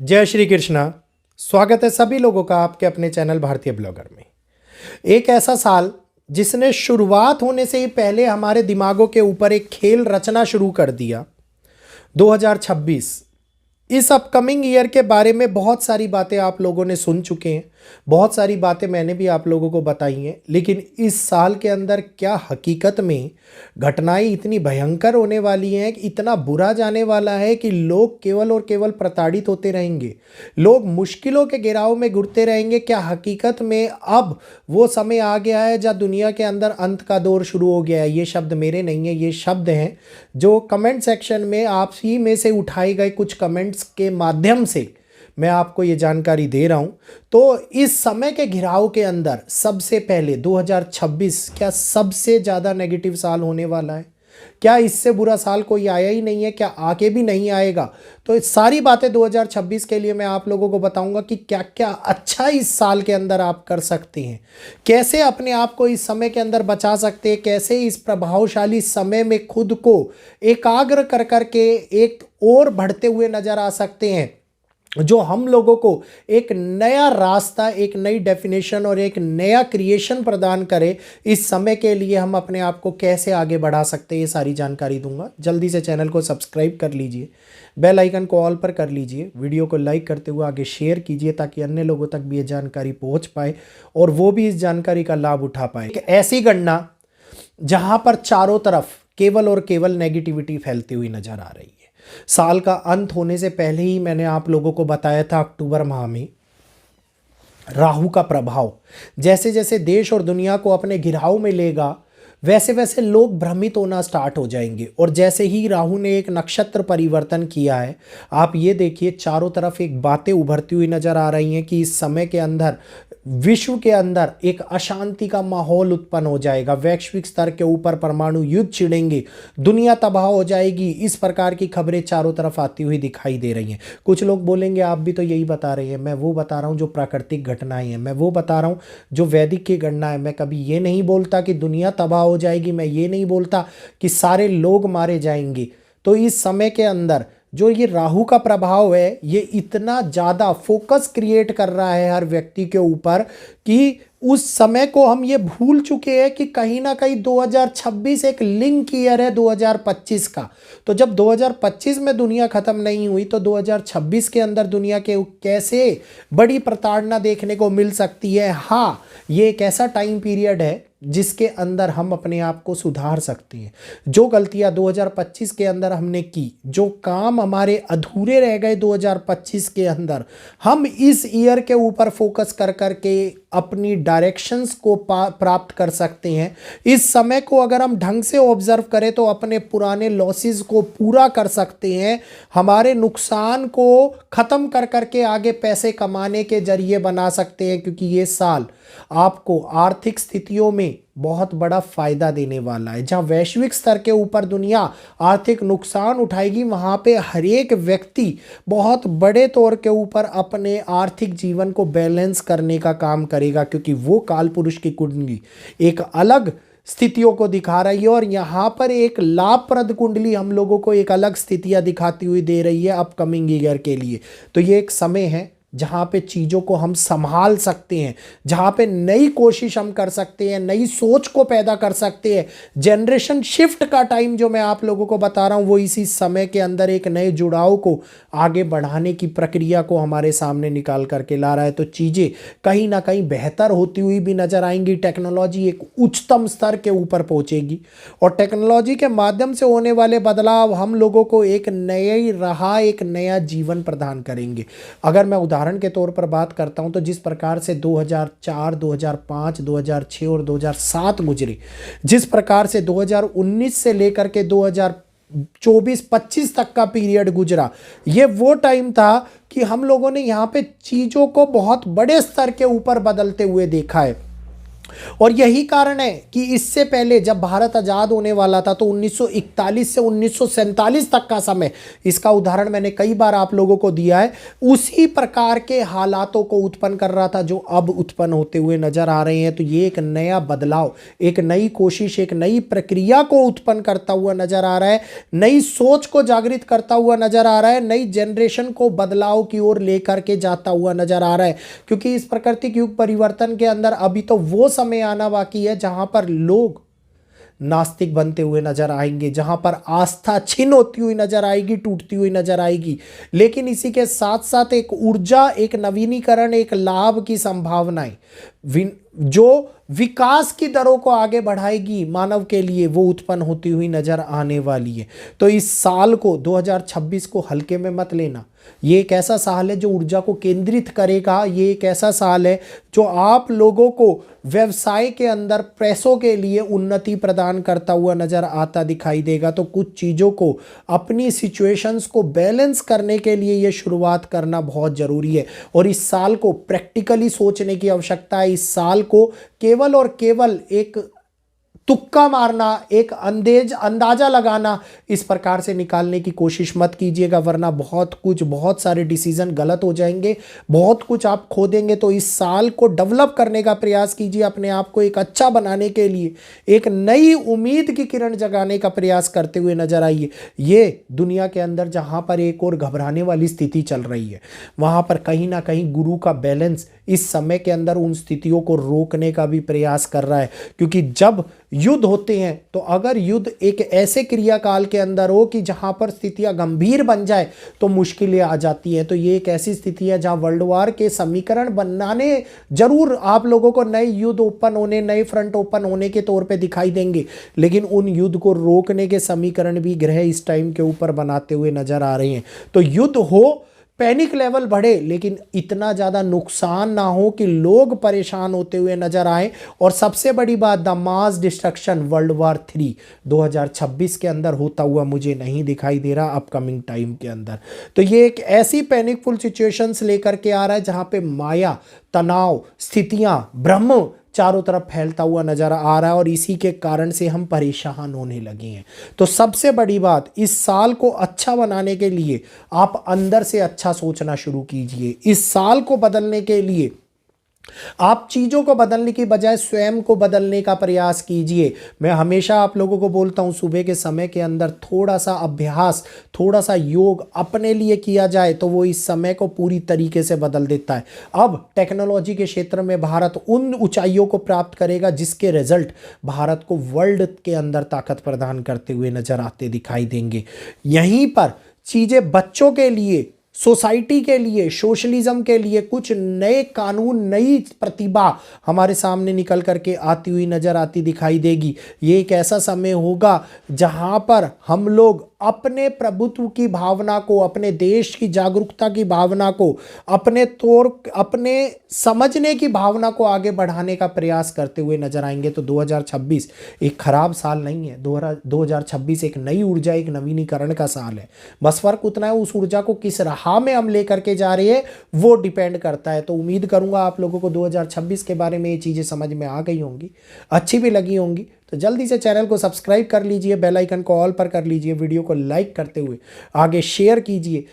जय श्री कृष्णा। स्वागत है सभी लोगों का आपके अपने चैनल भारतीय ब्लॉगर में। एक ऐसा साल जिसने शुरुआत होने से ही पहले हमारे दिमागों के ऊपर एक खेल रचना शुरू कर दिया। 2026 इस अपकमिंग ईयर के बारे में बहुत सारी बातें आप लोगों ने सुन चुके हैं, बहुत सारी बातें मैंने भी आप लोगों को बताई हैं। लेकिन इस साल के अंदर क्या हकीकत में घटनाएं इतनी भयंकर होने वाली हैं कि इतना बुरा जाने वाला है कि लोग केवल और केवल प्रताड़ित होते रहेंगे, लोग मुश्किलों के घेराव में घुटते रहेंगे। क्या हकीकत में अब वो समय आ गया है जहाँ दुनिया के अंदर अंत का दौर शुरू हो गया है? ये शब्द मेरे नहीं है, ये शब्द हैं जो कमेंट सेक्शन में आप ही में से उठाए गए कुछ कमेंट्स के माध्यम से मैं आपको ये जानकारी दे रहा हूं। तो इस समय के घिराव के अंदर सबसे पहले 2026 क्या सबसे ज़्यादा नेगेटिव साल होने वाला है? क्या इससे बुरा साल कोई आया ही नहीं है? क्या आगे भी नहीं आएगा? तो इस सारी बातें 2026 के लिए मैं आप लोगों को बताऊंगा कि क्या क्या अच्छा इस साल के अंदर आप कर सकते हैं, कैसे अपने आप को इस समय के अंदर बचा सकते हैं, कैसे इस प्रभावशाली समय में खुद को एकाग्र कर करके एक और बढ़ते हुए नजर आ सकते हैं, जो हम लोगों को एक नया रास्ता, एक नई डेफिनेशन और एक नया क्रिएशन प्रदान करे। इस समय के लिए हम अपने आप को कैसे आगे बढ़ा सकते हैं, ये सारी जानकारी दूंगा। जल्दी से चैनल को सब्सक्राइब कर लीजिए, बेल आइकन को ऑल पर कर लीजिए, वीडियो को लाइक करते हुए आगे शेयर कीजिए ताकि अन्य लोगों तक भी ये जानकारी पहुंच पाए और वो भी इस जानकारी का लाभ उठा पाए। एक ऐसी गणना जहां पर चारों तरफ केवल और केवल नेगेटिविटी फैलती हुई नजर आ रही है। साल का अंत होने से पहले ही मैंने आप लोगों को बताया था, अक्टूबर माह में राहु का प्रभाव जैसे जैसे देश और दुनिया को अपने घिराव में लेगा, वैसे वैसे लोग भ्रमित होना स्टार्ट हो जाएंगे। और जैसे ही राहु ने एक नक्षत्र परिवर्तन किया है, आप ये देखिए चारों तरफ एक बातें उभरती हुई नजर आ रही हैं कि इस समय के अंदर विश्व के अंदर एक अशांति का माहौल उत्पन्न हो जाएगा, वैश्विक स्तर के ऊपर परमाणु युद्ध छिड़ेंगे, दुनिया तबाह हो जाएगी। इस प्रकार की खबरें चारों तरफ आती हुई दिखाई दे रही हैं। कुछ लोग बोलेंगे आप भी तो यही बता रहे हैं। मैं वो बता रहा हूँ जो प्राकृतिक घटनाएं हैं, मैं वो बता रहा हूँ जो वैदिक की गणना है। मैं कभी ये नहीं बोलता कि दुनिया तबाह हो जाएगी, मैं ये नहीं बोलता कि सारे लोग मारे जाएंगे। तो इस समय के अंदर जो ये राहु का प्रभाव है, ये इतना ज़्यादा फोकस क्रिएट कर रहा है हर व्यक्ति के ऊपर कि उस समय को हम ये भूल चुके हैं कि कहीं ना कहीं 2026 एक लिंक ईयर है 2025 का। तो जब 2025 में दुनिया ख़त्म नहीं हुई तो 2026 के अंदर दुनिया के कैसे बड़ी प्रताड़ना देखने को मिल सकती है। हाँ, ये एक ऐसा टाइम पीरियड है जिसके अंदर हम अपने आप को सुधार सकते हैं। जो गलतियां 2025 के अंदर हमने की, जो काम हमारे अधूरे रह गए 2025 के अंदर, हम इस ईयर के ऊपर फोकस कर करके अपनी डायरेक्शंस को प्राप्त कर सकते हैं। इस समय को अगर हम ढंग से ऑब्जर्व करें तो अपने पुराने लॉसेस को पूरा कर सकते हैं, हमारे नुकसान को ख़त्म कर करके आगे पैसे कमाने के जरिए बना सकते हैं। क्योंकि ये साल आपको आर्थिक स्थितियों में बहुत बड़ा फायदा देने वाला है। जहां वैश्विक स्तर के ऊपर दुनिया आर्थिक नुकसान उठाएगी, वहां पे हर एक व्यक्ति बहुत बड़े तौर के ऊपर अपने आर्थिक जीवन को बैलेंस करने का काम करेगा, क्योंकि वो काल पुरुष की कुंडली एक अलग स्थितियों को दिखा रही है और यहाँ पर एक लाभप्रद कुंडली हम लोगों को एक अलग स्थितियां दिखाती हुई दे रही है अपकमिंग ईयर के लिए। तो ये एक समय है जहाँ पे चीज़ों को हम संभाल सकते हैं, जहाँ पे नई कोशिश हम कर सकते हैं, नई सोच को पैदा कर सकते हैं। जनरेशन शिफ्ट का टाइम जो मैं आप लोगों को बता रहा हूँ, वो इसी समय के अंदर एक नए जुड़ाव को आगे बढ़ाने की प्रक्रिया को हमारे सामने निकाल करके ला रहा है। तो चीज़ें कहीं ना कहीं बेहतर होती हुई भी नजर आएंगी। टेक्नोलॉजी एक उच्चतम स्तर के ऊपर पहुँचेगी और टेक्नोलॉजी के माध्यम से होने वाले बदलाव हम लोगों को एक नई राह, एक नया जीवन प्रदान करेंगे। अगर मैं उदाहरण के तौर पर बात करता हूं तो जिस प्रकार से 2004, 2005, 2006 और 2007 गुजरे, जिस प्रकार से 2019 से लेकर के 2024-25 तक का पीरियड गुजरा, ये वो टाइम था कि हम लोगों ने यहाँ पे चीज़ों को बहुत बड़े स्तर के ऊपर बदलते हुए देखा है। और यही कारण है कि इससे पहले जब भारत आज़ाद होने वाला था तो 1941 से 1947 तक का समय, इसका उदाहरण मैंने कई बार आप लोगों को दिया है, उसी प्रकार के हालातों को उत्पन्न कर रहा था जो अब उत्पन्न होते हुए नजर आ रहे हैं। तो ये एक नया बदलाव, एक नई कोशिश, एक नई प्रक्रिया को उत्पन्न करता हुआ नजर आ रहा है, नई सोच को जागृत करता हुआ नजर आ रहा है, नई जनरेशन को बदलाव की ओर लेकर के जाता हुआ नजर आ रहा है। क्योंकि इस प्राकृतिक युग परिवर्तन के अंदर अभी तो वो समय आना बाकी है जहां पर लोग नास्तिक बनते हुए नजर आएंगे, जहां पर आस्था छिन्न होती हुई नजर आएगी, टूटती हुई नजर आएगी। लेकिन इसी के साथ साथ एक ऊर्जा, एक नवीनीकरण, एक लाभ की संभावनाएं जो विकास की दरों को आगे बढ़ाएगी मानव के लिए, वो उत्पन्न होती हुई नजर आने वाली है। तो इस साल को 2026 को हल्के में मत लेना। ये एक ऐसा साल है जो ऊर्जा को केंद्रित करेगा। ये एक ऐसा साल है जो आप लोगों को व्यवसाय के अंदर पैसों के लिए उन्नति प्रदान करता हुआ नजर आता दिखाई देगा। तो कुछ चीज़ों को, अपनी सिचुएशंस को बैलेंस करने के लिए ये शुरुआत करना बहुत ज़रूरी है। और इस साल को प्रैक्टिकली सोचने की आवश्यकता है। इस साल को केवल और केवल एक तुक्का मारना, एक अंदाजा लगाना, इस प्रकार से निकालने की कोशिश मत कीजिएगा, वरना बहुत सारे डिसीजन गलत हो जाएंगे, बहुत कुछ आप खो देंगे। तो इस साल को डेवलप करने का प्रयास कीजिए, अपने आप को एक अच्छा बनाने के लिए एक नई उम्मीद की किरण जगाने का प्रयास करते हुए नजर आइए। ये दुनिया के अंदर जहां पर एक और घबराने वाली स्थिति चल रही है, वहां पर कहीं ना कहीं गुरु का बैलेंस इस समय के अंदर उन स्थितियों को रोकने का भी प्रयास कर रहा है। क्योंकि जब युद्ध होते हैं तो अगर युद्ध एक ऐसे क्रियाकाल के अंदर हो कि जहां पर स्थितियां गंभीर बन जाए तो मुश्किलें आ जाती हैं। तो ये एक ऐसी स्थिति है जहां वर्ल्ड वार के समीकरण बनाने जरूर आप लोगों को नए युद्ध ओपन होने, नए फ्रंट ओपन होने के तौर पे दिखाई देंगे, लेकिन उन युद्ध को रोकने के समीकरण भी ग्रह इस टाइम के ऊपर बनाते हुए नजर आ रहे हैं। तो युद्ध हो, पैनिक लेवल बढ़े, लेकिन इतना ज़्यादा नुकसान ना हो कि लोग परेशान होते हुए नजर आए। और सबसे बड़ी बात, the mass destruction world war 3 2026 के अंदर होता हुआ मुझे नहीं दिखाई दे रहा अपकमिंग टाइम के अंदर। तो ये एक ऐसी पैनिकफुल सिचुएशंस लेकर के आ रहा है जहां पे माया, तनाव, स्थितियां, भ्रम चारों तरफ फैलता हुआ नजर आ रहा है और इसी के कारण से हम परेशान होने लगे हैं। तो सबसे बड़ी बात, इस साल को अच्छा बनाने के लिए आप अंदर से अच्छा सोचना शुरू कीजिए। इस साल को बदलने के लिए आप चीज़ों को बदलने की बजाय स्वयं को बदलने का प्रयास कीजिए। मैं हमेशा आप लोगों को बोलता हूं, सुबह के समय के अंदर थोड़ा सा अभ्यास, थोड़ा सा योग अपने लिए किया जाए तो वो इस समय को पूरी तरीके से बदल देता है। अब टेक्नोलॉजी के क्षेत्र में भारत उन ऊंचाइयों को प्राप्त करेगा जिसके रिजल्ट भारत को वर्ल्ड के अंदर ताकत प्रदान करते हुए नजर आते दिखाई देंगे। यहीं पर चीज़ें बच्चों के लिए, सोसाइटी के लिए, सोशलिज्म के लिए कुछ नए कानून, नई प्रतिभा हमारे सामने निकल करके आती हुई नजर आती दिखाई देगी। ये एक ऐसा समय होगा जहां पर हम लोग अपने प्रभुत्व की भावना को, अपने देश की जागरूकता की भावना को, अपने समझने की भावना को आगे बढ़ाने का प्रयास करते हुए नजर आएंगे। तो 2026 एक खराब साल नहीं है। 2026 एक नई ऊर्जा, एक नवीनीकरण का साल है। बस फर्क उतना है उस ऊर्जा को किस राह में हम लेकर के जा रहे हैं वो डिपेंड करता है। तो उम्मीद करूंगा आप लोगों को 2026 के बारे में ये चीजें समझ में आ गई होंगी, अच्छी भी लगी होंगी। तो जल्दी से चैनल को सब्सक्राइब कर लीजिए, बेल आइकन को ऑल पर कर लीजिए, वीडियो को लाइक करते हुए आगे शेयर कीजिए।